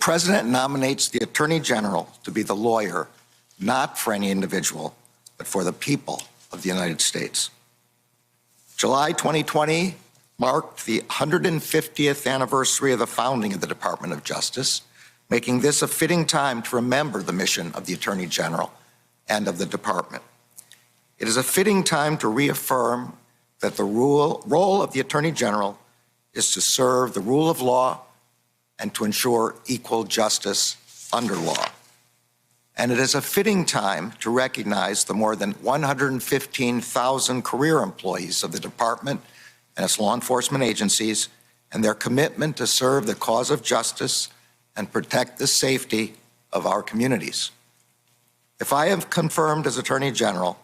President nominates the Attorney General to be the lawyer, not for any individual, but for the people of the United States. July 2020 marked the 150th anniversary of the founding of the Department of Justice, making this a fitting time to remember the mission of the Attorney General and of the Department. It is a fitting time to reaffirm that the role of the Attorney General is to serve the rule of law and to ensure equal justice under law. And it is a fitting time to recognize the more than 115,000 career employees of the Department and its law enforcement agencies and their commitment to serve the cause of justice and protect the safety of our communities. If I am confirmed as Attorney General,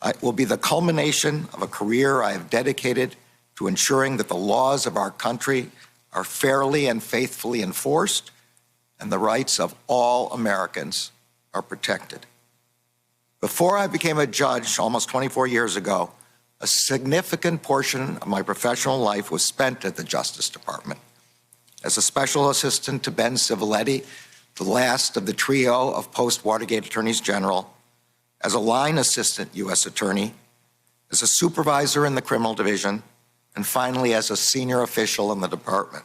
it will be the culmination of a career I have dedicated to ensuring that the laws of our country are fairly and faithfully enforced and the rights of all Americans are protected. Before I became a judge almost 24 years ago, a significant portion of my professional life was spent at the Justice Department. As a special assistant to Ben Civiletti, the last of the trio of post-Watergate attorneys general, as a line assistant U.S. attorney, as a supervisor in the criminal division, and finally as a senior official in the department.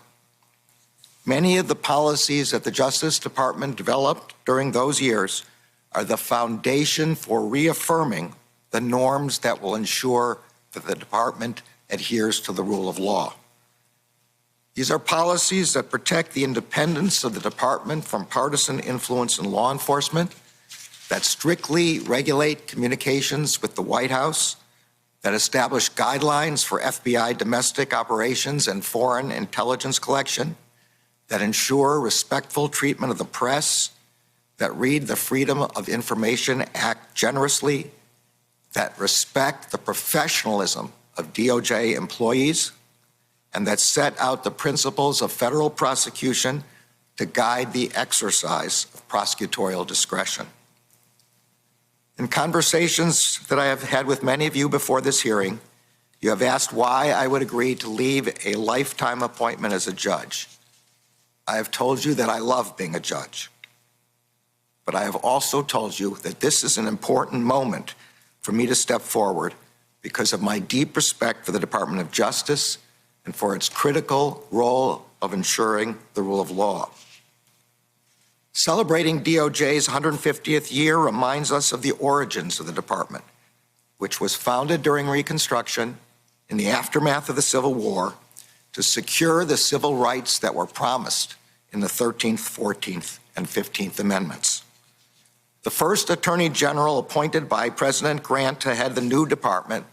Many of the policies that the Justice Department developed during those years are the foundation for reaffirming the norms that will ensure that the department adheres to the rule of law. These are policies that protect the independence of the department from partisan influence in law enforcement, that strictly regulate communications with the White House, that establish guidelines for FBI domestic operations and foreign intelligence collection, that ensure respectful treatment of the press, that read the Freedom of Information Act generously, that respect the professionalism of DOJ employees, and that set out the principles of federal prosecution to guide the exercise of prosecutorial discretion. In conversations that I have had with many of you before this hearing, you have asked why I would agree to leave a lifetime appointment as a judge. I have told you that I love being a judge, but I have also told you that this is an important moment for me to step forward because of my deep respect for the Department of Justice and for its critical role of ensuring the rule of law. Celebrating DOJ's 150th year reminds us of the origins of the department, which was founded during Reconstruction in the aftermath of the Civil War to secure the civil rights that were promised in the 13th, 14th, and 15th Amendments. The first Attorney General appointed by President Grant to head the new department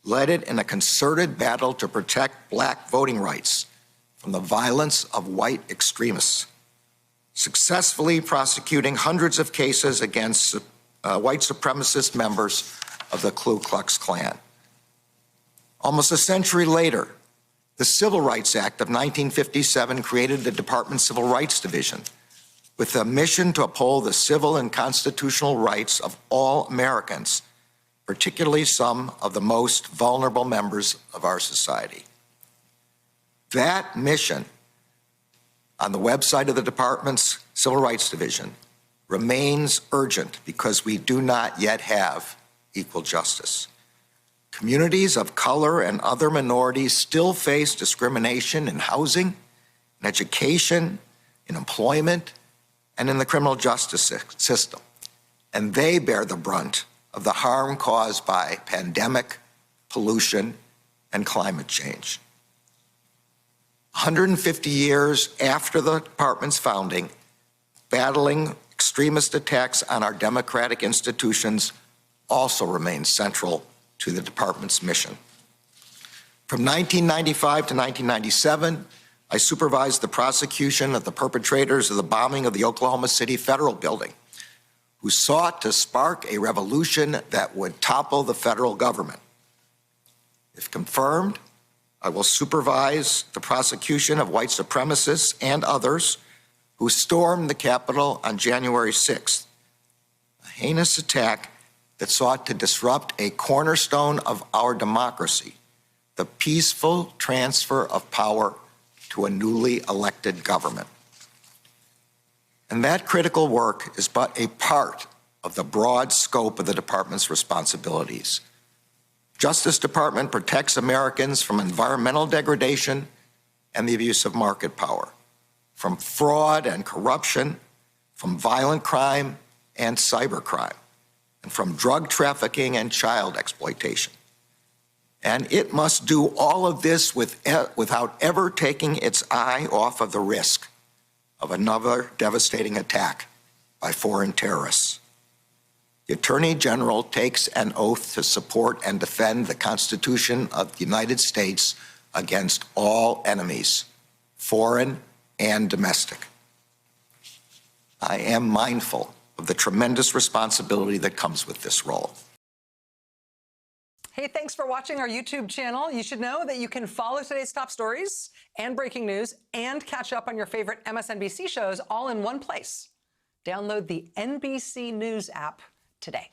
led it in a concerted battle to protect Black voting rights from the violence of white extremists, successfully prosecuting hundreds of cases against white supremacist members of the Ku Klux Klan. Almost a century later, the Civil Rights Act of 1957 created the Department's Civil Rights Division with a mission to uphold the civil and constitutional rights of all Americans, particularly some of the most vulnerable members of our society. That mission on the website of the Department's Civil Rights Division remains urgent because we do not yet have equal justice. Communities of color and other minorities still face discrimination in housing, in education, in employment, and in the criminal justice system. And they bear the brunt of the harm caused by pandemic, pollution, and climate change. 150 years after the department's founding, battling extremist attacks on our democratic institutions also remains central to the department's mission. From 1995 to 1997, I supervised the prosecution of the perpetrators of the bombing of the Oklahoma City Federal Building, who sought to spark a revolution that would topple the federal government. If confirmed, I will supervise the prosecution of white supremacists and others who stormed the Capitol on January 6th, a heinous attack that sought to disrupt a cornerstone of our democracy, the peaceful transfer of power to a newly elected government. And that critical work is but a part of the broad scope of the department's responsibilities. Justice Department protects Americans from environmental degradation and the abuse of market power, from fraud and corruption, from violent crime and cybercrime, and from drug trafficking and child exploitation. And it must do all of this without ever taking its eye off of the risk of another devastating attack by foreign terrorists. The Attorney General takes an oath to support and defend the Constitution of the United States against all enemies, foreign and domestic. I am mindful of the tremendous responsibility that comes with this role. Hey, thanks for watching our YouTube channel. You should know that you can follow today's top stories and breaking news and catch up on your favorite MSNBC shows all in one place. Download the NBC News app today.